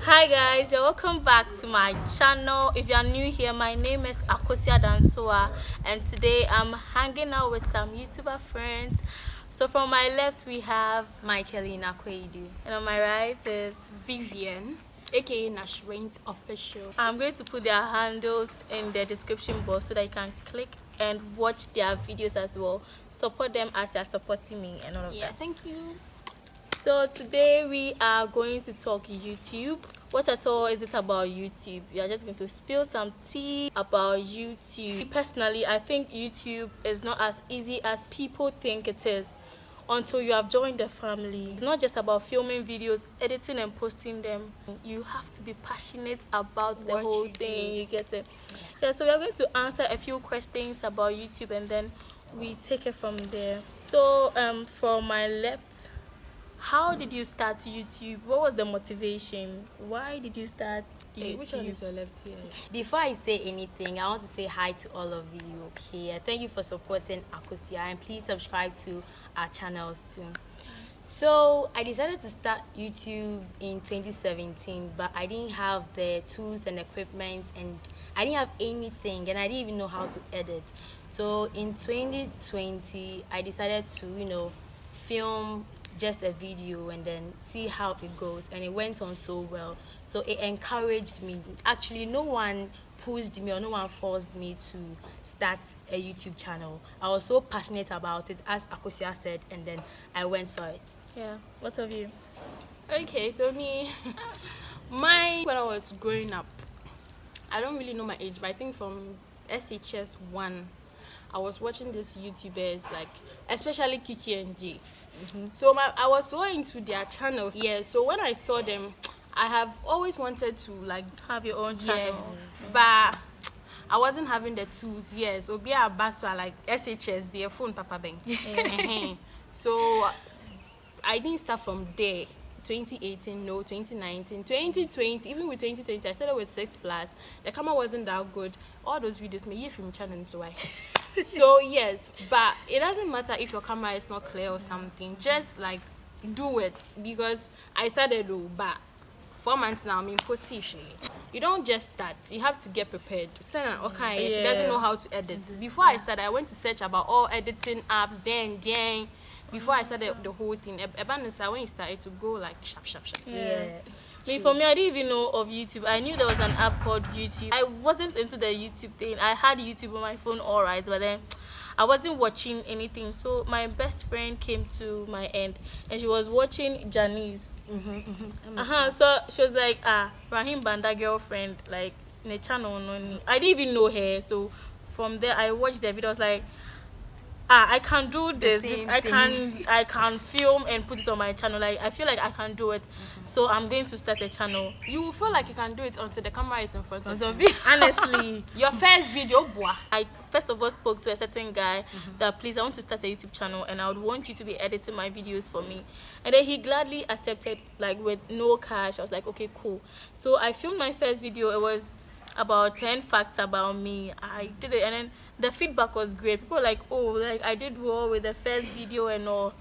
Hi guys, you're welcome back to my channel. If you are new here, my name is Akosia Dansoa, and today I'm hanging out with some YouTuber friends. So from my left we have Michaelina, and on my right is Vivian, aka Nashwent Official. I'm going to put their handles in the description box so that you can click and watch their videos as well. Support them as they are supporting me and all of that. Thank you. So today we are going to talk YouTube. What at all is it about YouTube? We are just going to spill some tea about YouTube. Personally, I think YouTube is not as easy as people think it is until you have joined the family. It's not just about filming videos, editing and posting them. You have to be passionate about the whole thing. You get it? Yeah, so we are going to answer a few questions about YouTube and then we take it from there. So for my left, how did you start YouTube? What was the motivation? Why did you start YouTube? Which one is your left here? Before I say anything, I want to say hi to all of you, okay? Thank you for supporting Akosia, and please subscribe to our channels too. So, I decided to start YouTube in 2017, but I didn't have the tools and equipment, and I didn't have anything, and I didn't even know how to edit. So, in 2020, I decided to, film just a video and then see how it goes, and it went on so well. So it encouraged me. Actually, no one pushed me or no one forced me to start a YouTube channel. I was so passionate about it, as Akosia said, and then I went for it. Yeah, what of you? Okay, so me, when I was growing up, I don't really know my age, but I think from SHS 1, I was watching these YouTubers, like especially Kiki and J. So I was so into their channels. Yeah, so when I saw them, I have always wanted to Have your own channel. but I wasn't having the tools. Yeah, so be a baswa like SHS, their phone Papa Bang. So I didn't start from there. 2018, no, 2019, 2020, even with 2020, I started with 6 plus. The camera wasn't that good. All those videos, me from channel, so I. So yes, but it doesn't matter if your camera is not clear or something. Just do it, because I started but 4 months now I'm in postation. You don't just start, you have to get prepared. Okay, she doesn't know how to edit. Before I started, I went to search about all editing apps, then before I started the whole thing. Ebanisa, when you started to go sharp. Yeah. For me, I didn't even know of YouTube. I knew there was an app called YouTube. I wasn't into the YouTube thing. I had YouTube on my phone, all right, but then I wasn't watching anything. So my best friend came to my end, and she was watching Janice. So she was like, Rahim Banda girlfriend, like in a channel. I didn't even know her. So from there, I watched the video. I was like, I can do this. I can film and put it on my channel. Like I feel like I can do it. So I'm going to start a channel. You feel like you can do it until the camera is in front of you. Honestly, your first video, boy. I first of all spoke to a certain guy that please, I want to start a YouTube channel and I would want you to be editing my videos for me. And then he gladly accepted, with no cash. I was like, okay, cool. So I filmed my first video. It was about 10 facts about me. I did it, and then the feedback was great. People were like, oh, I did well with the first video and all.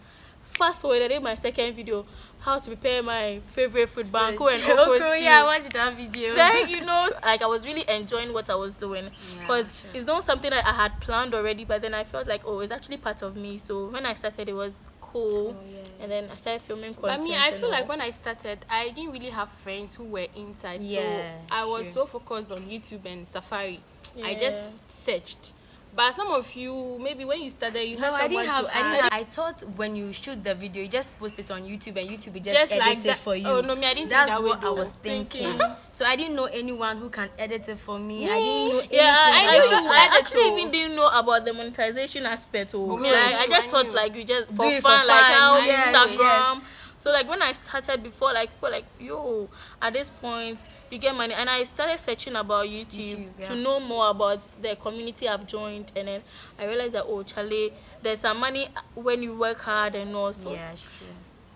Fast forward, I did my second video, how to prepare my favorite food, banku and okra stew. Yeah, I watched that video. Then, I was really enjoying what I was doing, because it's not something that I had planned already, but then I felt like, oh, it's actually part of me. So when I started, it was cool. And then I started filming content. I feel like when I started, I didn't really have friends who were inside. So I was so focused on YouTube and Safari. I just searched. But some of you, maybe when you started, you had someone to add. I thought when you shoot the video, you just post it on YouTube and YouTube will just edit like it for you. Oh, no, I didn't That's think that what way, I was thinking. So I didn't know anyone who can edit it for me. I didn't know anything. I actually even didn't know about the monetization aspect. I just thought you just for fun, how Instagram. So when I started before, people yo, at this point you get money, and I started searching about YouTube to know more about the community I've joined, and then I realized that Charlie, there's some money when you work hard and also. Yeah, sure.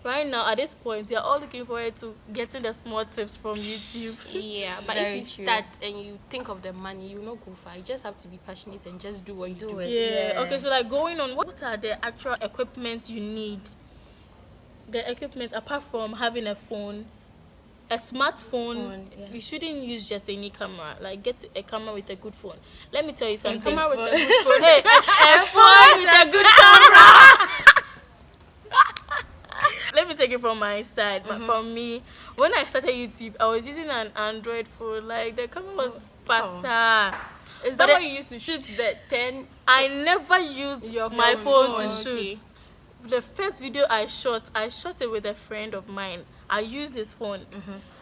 Right now at this point we are all looking forward to getting the small tips from YouTube. Yeah, but if you start and you think of the money, you not go far. You just have to be passionate and just do what you do. Yeah. Okay, so going on, what are the actual equipment you need? The equipment apart from having a phone, a smartphone, yeah. we shouldn't use just any camera. Like, get a camera with a good phone. Let me tell you something. Come out with a good phone. Hey, a phone with a good camera. Let me take it from my side. From me, when I started YouTube, I was using an Android phone. Like, the camera was passa. Is that what you used to shoot the 10? I never used Your my phone. phone to Oh, okay. shoot. The first video I shot it with a friend of mine. I used his phone,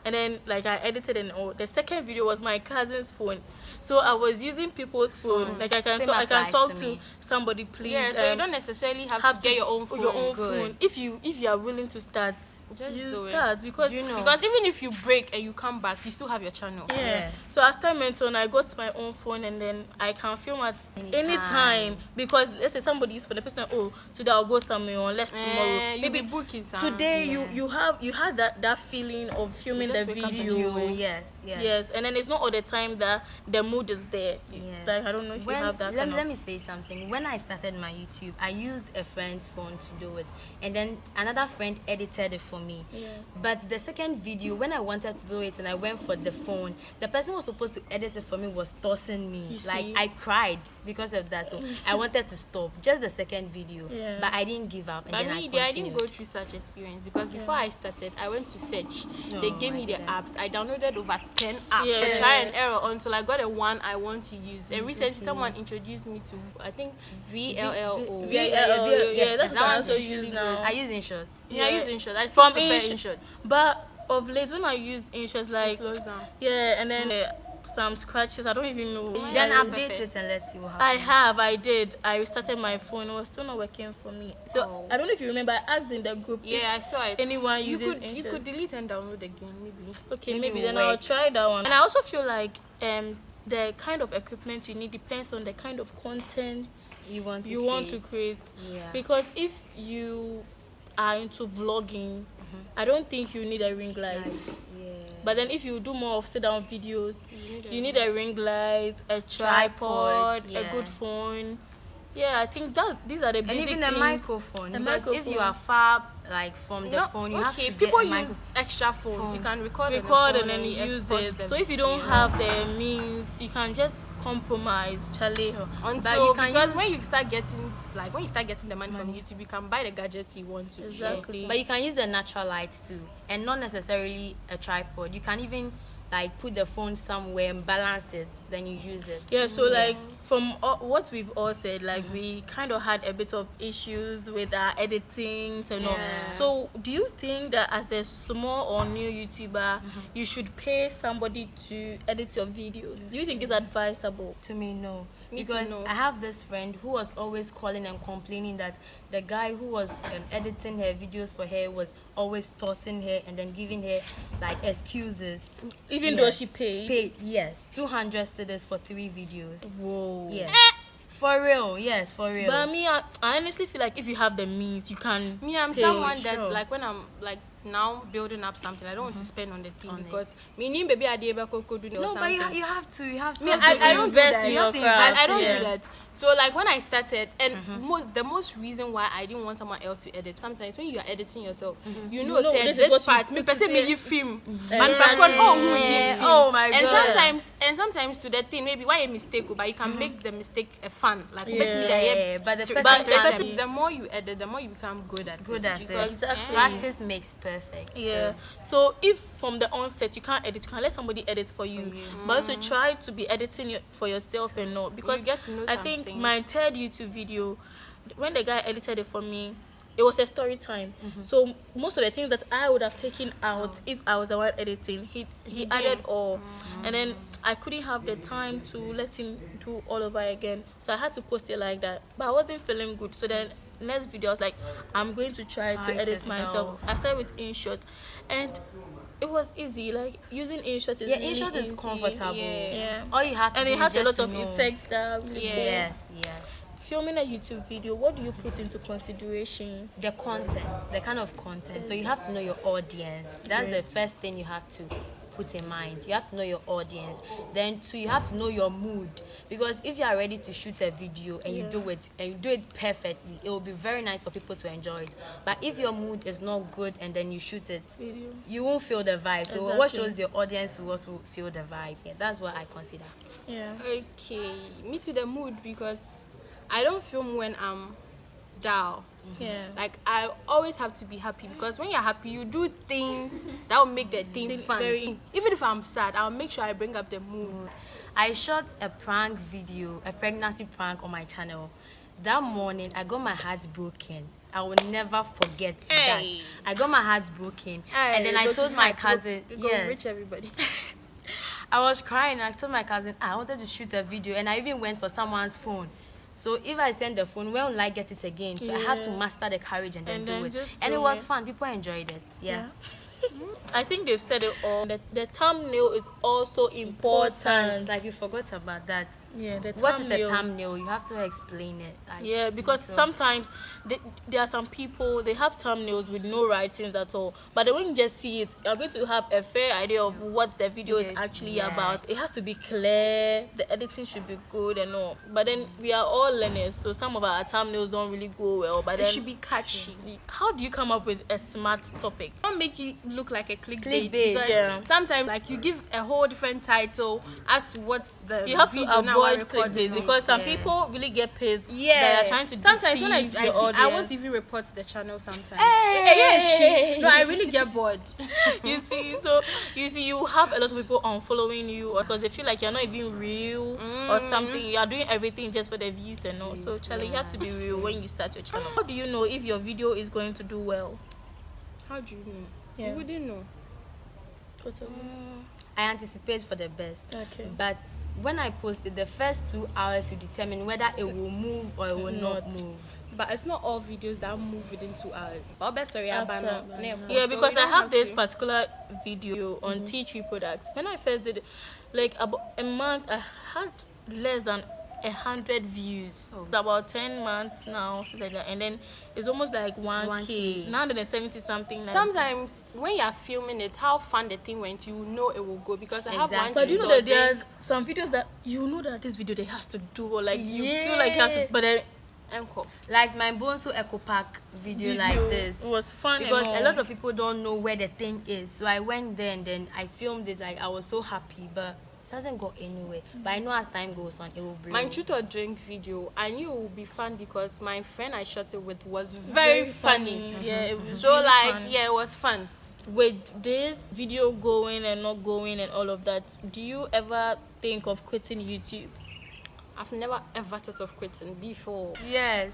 and then like I edited and all. The second video was my cousin's phone, so I was using people's phone. Like I can Same talk applies to to me. somebody, please. Yeah, so you don't necessarily have to get your own phone. Your own Good. phone. If you are willing to start, Just you do it. start because You know. Because even if you break and you come back, you still have your channel. Yeah. So as time went on, I got my own phone, and then I can film at any time. Because let's say somebody's for the person, oh, today I'll go somewhere, unless tomorrow. You'll Maybe be booking some. today you had that feeling of filming the just wake up and video. do it. Yes. Yes, and then it's not all the time that the mood is there. Yeah. Like, I don't know if you have that. Let me say something. When I started my YouTube, I used a friend's phone to do it, and then another friend edited it for me. Yeah. But the second video, when I wanted to do it and I went for the phone, the person who was supposed to edit it for me was tossing me. You Like, see? I cried because of that. So I wanted to stop. Just the second video. Yeah. But I didn't give up. And But then me, I I continued. didn't go through such experience because before I started, I went to search. They No, gave me I the didn't. apps. I downloaded over 10 apps. Yeah. Try and error until I got a one I want to use. And recently, someone introduced me to, I think, VLLO. Yeah, that's That what I one also is use really now. good. I use InShot. Yeah, I Yeah. use InShot. I still From prefer InShot. InShot. But of late, when I use insurance, It like slows down. yeah, and then some scratches, I don't even know. Then Yeah, update perfect. it and let's see what happens. I did. I restarted my phone. It was still not working for me. So I don't know if you remember. I asked in the group. if Yeah, I saw it. anyone You uses could you insurance. could delete and download again, maybe. Okay, Maybe maybe it then will I'll work. try that one. And I also feel like the kind of equipment you need depends on the kind of content You want to you want to create. Yeah. Because if you are into vlogging, I don't think you need a ring light. Yeah. But then if you do more of sit down videos, you need a ring light, a tripod, a yeah. good phone. Yeah, I think that these are the And basic even a things. microphone. A Because if you microphone. are far like from the phone, you have to get people a use microphone. extra phones. You can record on the Record phone and then you use export it. them. So if you don't have the means, you can just compromise, Charlie. Sure. Until But you can because use- when you start getting the money from YouTube, you can buy the gadgets you want to. Exactly. But you can use the natural light too, and not necessarily a tripod. You can even like put the phone somewhere and balance it, then you use it. Yeah, so like from what we've all said, like we kind of had a bit of issues with our editing and all. Yeah. So do you think that as a small or new YouTuber, you should pay somebody to edit your videos? Do you think it's advisable? To me, no. Me too, Because no. I have this friend who was always calling and complaining that the guy who was editing her videos for her was always tossing her and then giving her like excuses. Even though Yes. she paid? Paid, yes. 200 cedis for 3 videos. Whoa. Yes. For real, yes, for real. But me, I honestly feel like if you have the means, you can Me, I'm pay. someone that sure. like when I'm like now building up something, I don't want to spend on the thing On it. because me need baby idea about do no, but something. you have to. You have to. Me, I don't do invest that. in You your have to craft, invest. I don't yes. do that. So like when I started, and the most reason why I didn't want someone else to edit. Sometimes when you are editing yourself, you know, know say this is what this you part, me put person there. me you film, Yeah. and back on who Yeah. you film. Oh my and God. sometimes to the thing maybe why a mistake, but you can make the mistake a fun. Like Yeah, but the person But the can person- be the more you edit, the more you become good at good it. at it. Because, Exactly. Practice makes perfect. Yeah. So if from the onset you can't edit, you can let somebody edit for you. But also try to be editing for yourself and not because You get to know I some think things. my third YouTube video, when the guy edited it for me, it was a story time. So most of the things that I would have taken out if I was the one editing, he added all. And then I couldn't have the time to let him do all over again. So I had to post it like that. But I wasn't feeling good. So then next video I was like, I'm going to try to Try it edit myself. yourself. I started with InShot and it was easy. Like using InShot is Yeah, really InShot is easy. comfortable. Yeah. All you have to And do it has is a lot just of to know. effects that are really Yeah. cool. Yes. Filming a YouTube video, what do you put into consideration? The content, the kind of content. So you have to know your audience. That's the first thing you have to put in mind. You have to know your audience. Then two, you have to know your mood, because if you are ready to shoot a video and you do it perfectly, it will be very nice for people to enjoy it. But if your mood is not good and then you shoot it, you won't feel the vibe. So what shows the audience will also feel the vibe. Yeah, that's what I consider. Yeah. Okay, me to the mood, because I don't film when I'm down. Yeah. Like, I always have to be happy, because when you're happy, you do things that will make the thing fun. Even if I'm sad, I'll make sure I bring up the mood. I shot a prank video, a pregnancy prank on my channel. That morning, I got my heart broken. I will never forget that. I got my heart broken. And then I told my cousin, Rich everybody. I was crying. I told my cousin, I wanted to shoot a video, and I even went for someone's phone. So if I send the phone, when will I get it again? So I have to master the courage and then do it. And it was fun. People enjoyed it. Yeah. I think they've said it all. The thumbnail is also important. Like, you forgot about that. Yeah, the thumbnail. What is a thumbnail? You have to explain it. Like, yeah, because sometimes there are some people, they have thumbnails with no writings at all. But then when you just see it, you're going to have a fair idea of what the video is actually about. It has to be clear. The editing should be good and all. But then we are all learners, so some of our thumbnails don't really go well. But It then should be catchy. how do you come up with a smart topic? Don't make it look like a clickbait. Clickbait, Because sometimes, like, you give a whole different title as to what the You have to video now are avoid recording clickbait, on. because some people really get pissed. Yeah, They are trying to sometimes deceive when I your see, I audience. won't even report the channel sometimes. Hey! No, I really get bored. you see, you have a lot of people unfollowing you because they feel like you're not even real or something. You are doing everything just for the views and all. So Charlie, you have to be real when you start your channel. How do you know if your video is going to do well? How do you know? Yeah. You wouldn't know. I anticipate for the best. Okay. But when I post it, the first 2 hours will determine whether it will move or it will not move. But it's not all videos that move within 2 hours. Yeah, because I have this particular video on tea tree products. When I first did it, like about a month, I had less than 100 views. About 10 months now, since I did, and then it's almost like 1K. 970 something. Like Sometimes when you're filming it, how fun the thing went, you know it will go, because I have one. But you know that there are some videos that you know that this video they has to do, or like you feel like you have to, but then like my Bonsu Eco Park video like this. It was fun because a lot of people don't know where the thing is. So I went there and then I filmed it. Like, I was so happy, but it hasn't got anywhere. But I know as time goes on, it will bring. My truth or drink video, I knew it would be fun because my friend I shot it with was very funny. Yeah, it was so really like fun. Yeah, it was fun. With this video going and not going and all of that, do you ever think of quitting YouTube? I've never ever thought of quitting before. Yes.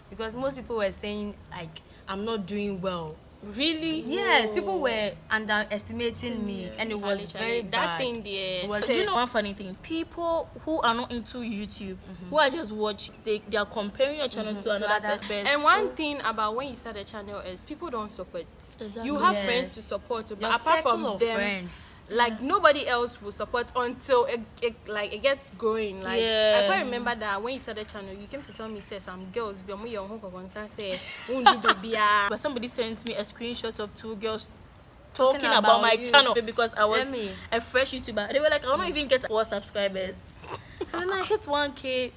Because most people were saying, like, I'm not doing well. Really? Yes, people were underestimating me, and it was very bad. That thing there. Do you know one funny thing? People who are not into YouTube, who are just watching, they are comparing your channel to another person. And one thing about when you start a channel is people don't support. Exactly. You have friends to support you, but Your apart from circle of them, friends. like nobody else will support until it gets going. Like I quite remember that when you started the channel, you came to tell me, say some girls be on your home concern say but somebody sent me a screenshot of 2 girls talking about my channel because I was a fresh YouTuber. They were like, I don't even get 4 subscribers. And then I hit 1K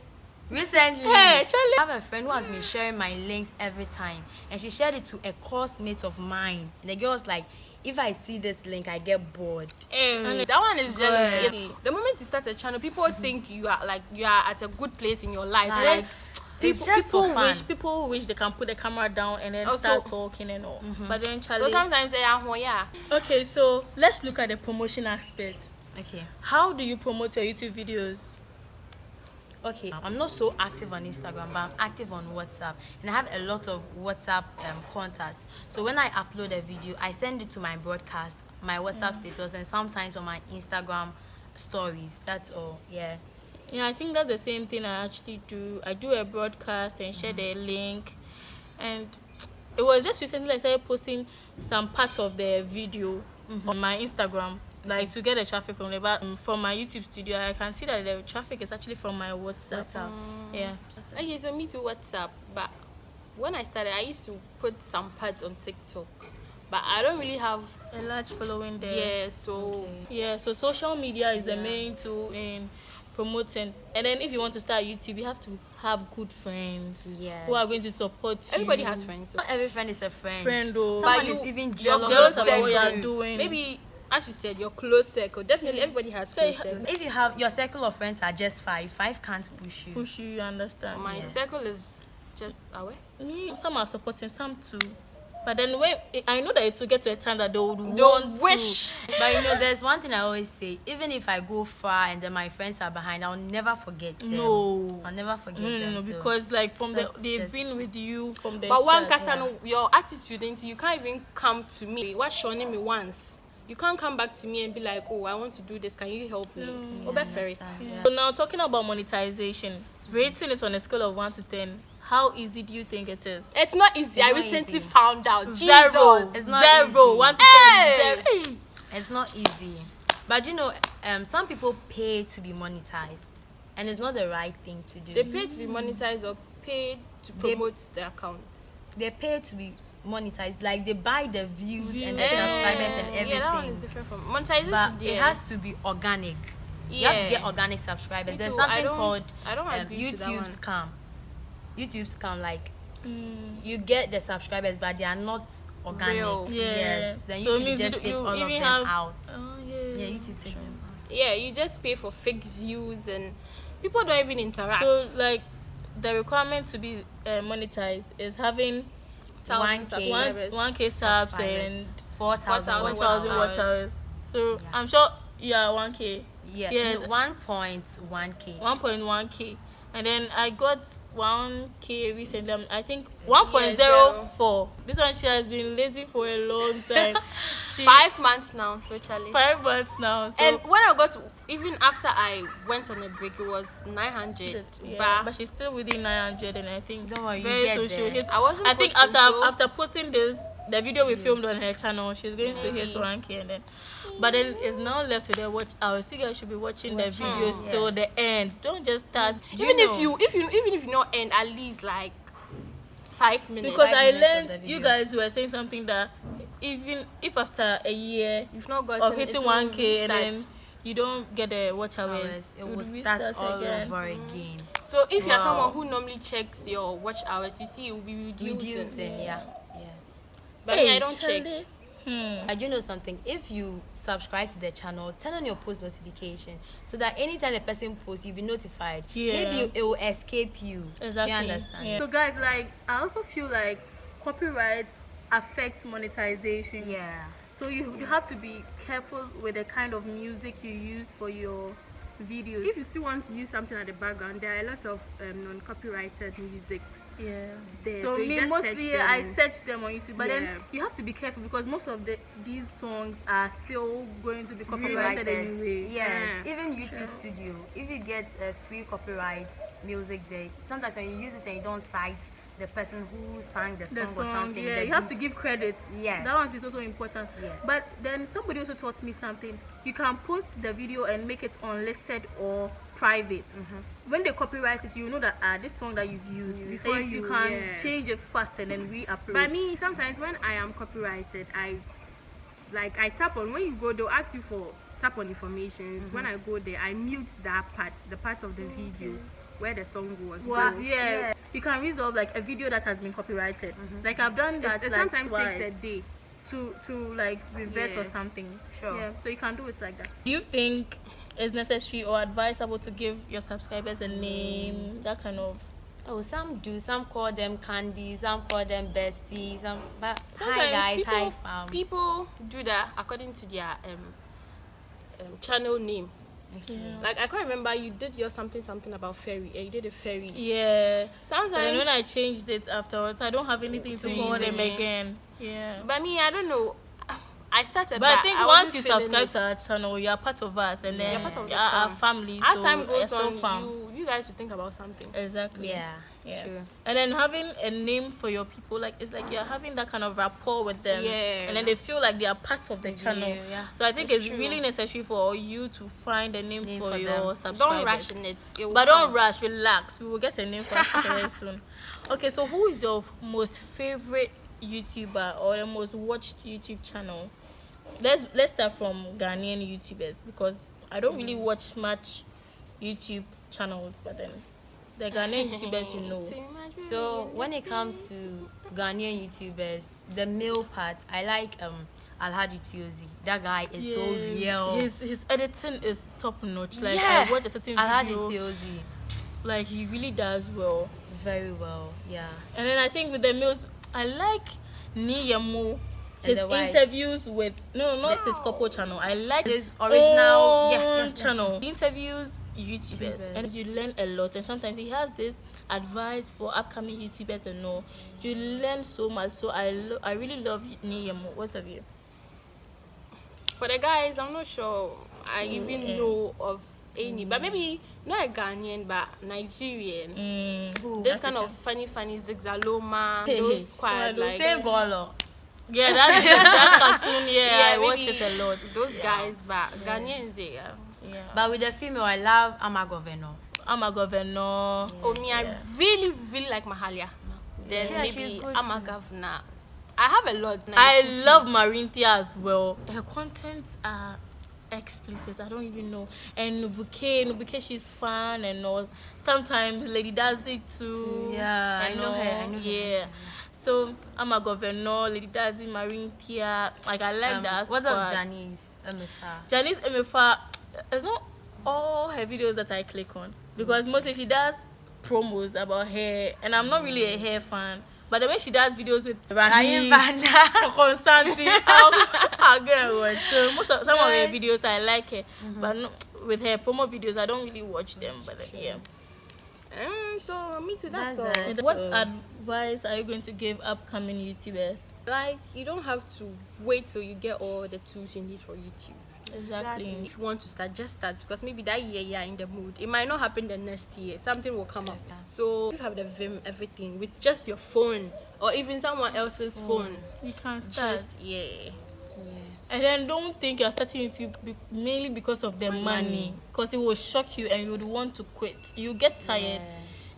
recently. Hey, Charlie. I have a friend who has been sharing my links every time, and she shared it to a course mate of mine, and the girl was like, if I see this link, I get bored. And that one is jealousy. The moment you start a channel, people think you are at a good place in your life. Like people wish they can put the camera down and then start talking and all. But then Charlie. So sometimes Okay, so let's look at the promotion aspect. Okay. How do you promote your YouTube videos? Okay, I'm not so active on Instagram, but I'm active on WhatsApp, and I have a lot of WhatsApp contacts. So when I upload a video, I send it to my broadcast, my WhatsApp status, and sometimes on my Instagram stories. That's all. Yeah, I think that's the same thing I actually do. I do a broadcast and share the link, and it was just recently I started posting some parts of the video on my Instagram. Like to get the traffic from from my YouTube studio, I can see that the traffic is actually from my WhatsApp. Yeah. Okay, so me too WhatsApp, but when I started, I used to put some parts on TikTok. but I don't really have. A large following there. Yeah, so Yeah, so social media is the main tool in promoting. And then if you want to start YouTube, you have to have good friends who are going to support you. everybody has friends. So. Not every friend is a friend. Though. Someone But is even your jealous close about what you are circle, doing. maybe as you said, your close circle. Definitely, everybody has close circle. If you have your circle of friends are just five can't push you. Push you, you understand. My circle is just away. Me, some are supporting, some too. But then when I know that it will get to a time that they would Don't want wish. But you know, there's one thing I always say: even if I go far and then my friends are behind, I'll never forget them. No. I'll never forget to. them. No, So because like from the that's they've just- been with you from the But one start. person, your attitude, ain't you can't even come to me. What's showing me once? You can't come back to me and be like, oh, I want to do this. Can you help me? Ferry. So now talking about monetization, rating it on a scale of 1 to 10. How easy do you think it is? It's not easy. I not recently easy. found out. Zero. Jesus. It's not Zero. easy. 1 to 10. Hey! Zero. it's not easy. But you know, some people pay to be monetized, and it's not the right thing to do. They pay to be monetized or pay to promote their account. They pay to be monetized, like they buy the views and the Eh, subscribers and everything. Yeah, that one is different from monetization. But it yeah. has to be organic. You have to get organic subscribers. Me There's too. I something don't- called I don't agree to that YouTube one. scam. YouTube scam, like you get the subscribers, but they are not organic. Real. Yeah. Yes. Then So it YouTube means just you- take you all of even them have- out. Oh, Yeah, YouTube take them out. Yeah, you just pay for fake views and people don't even interact. So like the requirement to be monetized is having 1,000 1K. subscribers. 1K subs Subscribers. and 4,000 4,000 1,000 watch watch hours. So Yeah. I'm sure yeah 1K. Yeah, Yes. 1.1K. 1.1K, and then I got 1K recently. I think zero. 1.04. This one she has been lazy for a long time. She 5 months now, so Charlie. 5 months now. So And when I got, even after I went on a break, it was 900. but But she's still within 900, and I think Don't worry, you very get soon she'll there. hit. I wasn't I think posting, so- after posting this, the video we filmed on her channel, she's going to hit 1K, and then. But then it's now left with the watch hours. You guys should be watching the videos till the end. Don't just start. even if you not end at least like 5 minutes. Because 5 I minutes of learned the you video. guys were saying something that even if after a year you've not gotten of hitting it will 1K and restart. then you don't get the watch hours, Hours, it will would start restart all again. over again. So if you're Wow. someone who normally checks your watch hours, you see it will be reducing. Reducing, yeah. But me, I don't check. Charlie. I do know something. If you subscribe to the channel, turn on your post notification so that anytime a person posts, you'll be notified. Yeah. Maybe it will escape you. Exactly. Do you understand? Yeah. So guys, like I also feel like copyright affects monetization. Yeah. So you have to be careful with the kind of music you use for your videos. If you still want to use something at the background, there are a lot of non-copyrighted musics Yeah. there. So you me just mostly search them I and- search them on YouTube, but then Yeah. you have to be careful because most of these songs are still going to be copyrighted anyway. Yeah. Yeah. Even YouTube Studio, if you get a free copyright music there, sometimes when you use it and you don't cite the person who sang the song, The or song, something, yeah, the you have to beat- give credit. Yes. That one is also important. Yeah. But then somebody also taught me something. You can post the video and make it unlisted or private. When they copyright it, you know that this song that you've used. Before you you- can yeah. change it fast and then re-upload. But me, sometimes when I am copyrighted, I tap on, when you go, they'll ask you for tap on informations. When I go there, I mute that part, the part of the video where the song was. Well, So, yeah, you can resolve like a video that has been copyrighted. Like I've done that. it like, sometimes twice. takes a day. to like revert or Yeah. something. Sure. Yeah, so you can do it like that. Do you think it's necessary or advisable to give your subscribers a name, that kind of? Oh, some do. Some call them candy. Some call them besties. Some. But Sometimes hi guys, people, hi fam. people do that according to their channel name. Yeah. Like I can't remember, you did your something about fairy. You did a fairy. Yeah. And Sometimes, when I changed it afterwards, I don't have anything to call them again. Yeah. but me, I don't know. I started, But I think once wasn't you feeling subscribe it. to our channel, you are part of us, and then You're part of the our fam. family. As so time we're goes still on, fam. you guys will think about something. Exactly. Yeah. Yeah. True. And then having a name for your people, like it's like you're having that kind of rapport with them. Yeah. And then they feel like they are part of the channel. yeah. So I think It's it's true. really necessary for you to find a name, Name for for your them. subscribers. Don't rush in it. It will But don't come. rush, relax. We will get a name for us very soon. Okay, so who is your most favorite YouTuber or the most watched YouTube channel? Let's start from Ghanaian YouTubers, because I don't really watch much YouTube channels, but then the Ghanaian YouTubers, you know. So when it comes to Ghanaian YouTubers, the male part, I like Alhaji Tiozi. That guy is so real. His editing is top notch. Like Yeah. I watch a certain Alhaji video, Tiozi, like he really does well. very well. Yeah. And then I think with the males, I like Niyamo. And His the wife. interviews with not his couple channel. I like His original yeah, channel. He interviews YouTubers, YouTubers. and you learn a lot. And sometimes he has this advice for upcoming YouTubers and all. You learn so much. So I really love Niyamo. What have you? For the guys, I'm not sure I even know of any, but maybe not a Ghanaian, but Nigerian. This kind of funny Zigzaloma, those quite like Say Golo. Yeah, that cartoon. Yeah, I watch maybe it a lot. Those guys, but Ghanaians they Yeah. But with the female, I love Amagoveno. I'm a governor. Oh, me, I really like Mahalia. Then Yeah, she's maybe good I'm a too. governor. I have a lot. I love Marinthia as well. Her contents are explicit. I don't even know. And Nubuke, she's fun and all. Sometimes Lady does it too. Yeah, and I know her. all. I know her. Yeah. So I'm a governor. Lady does it. Marinthia. Like I like that. What of squad. Janice Emefa? Janice Emefa, it's not all her videos that I click on, because mostly she does promos about hair, and I'm not really a hair fan. But the way she does videos with Rahim Rahim, Banda. Constantine, I'll go and watch. So some of her videos I like her, but no, with her promo videos I don't really watch them. But yeah. So me too. That's That's all. it. What advice are you going to give upcoming YouTubers? Like you don't have to wait till you get all the tools you need for YouTube. Exactly. If you want to start, just start, because maybe that year you're in the mood. It might not happen the next year. Something will come up. So you have the Vim, everything with just your phone or even someone else's phone. You can start. Just And then don't think you're starting YouTube mainly because of the money, because it will shock you and you would want to quit. You get tired.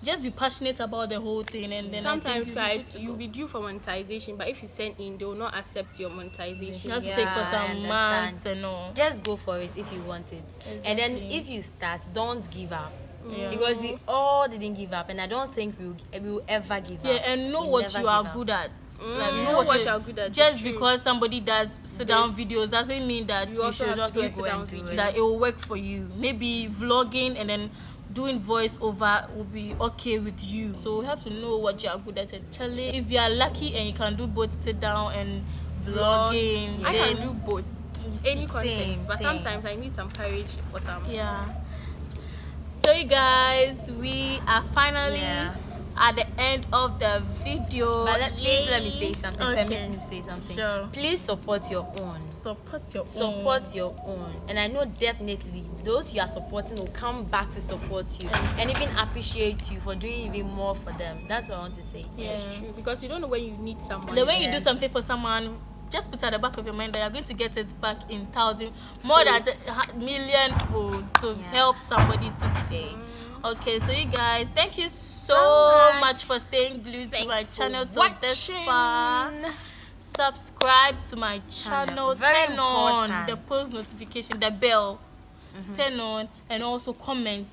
Just be passionate about the whole thing, and then sometimes you'll be due for monetization, but if you send in, they will not accept your monetization. you have to Yeah, take for I some understand. months and all. Just go for it if you want it. And then Exactly. if you start, don't give up. Yeah. Because we all didn't give up, and I don't think we will ever give Yeah, up. and know We'll what never you are give up. good at. Like, know what you are good at, Just it's true. because somebody does sit down videos doesn't mean that You also should have to do also sit-down videos. that it will work for you. Maybe vlogging and then doing voiceover will be okay with you. So you have to know what you are good at. And Charlie, if you are lucky and you can do both sit down and vlogging, I then can do both. Any content, but same. sometimes I need some courage for some. yeah. So you guys, we are finally at the end of the video. But please let me say something. Okay. Permit me to say something. Sure. Please support your own. Support your own. Support your own. And I know definitely those you are supporting will come back to support you and even appreciate you for doing even more for them. That's what I want to say. Yeah. It's true, because you don't know when you need someone. The way you do Yes. something for someone, just put at the back of your mind that you're going to get it back in more than million fold. So help somebody today. Okay, so you guys, thank you so much for staying glued to my channel till this far. Subscribe to my channel. Very Turn on important. the post notification, the bell. Turn on, and also comment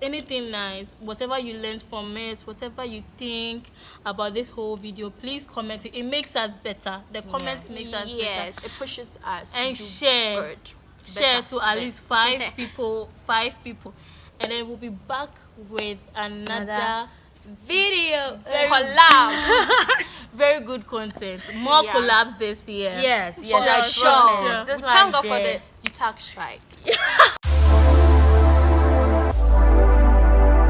anything nice, whatever you learned from it, whatever you think about this whole video. Please comment it. It makes us better. The comments makes us better. Yes, it pushes us. to And do share good. share Better. to at least 5 people, and then we'll be back with another Video. Collab. very good content, more collabs this year. Yes, Sure, I sure, promise. sure. That's We why thank I'm God for there. the tax strike.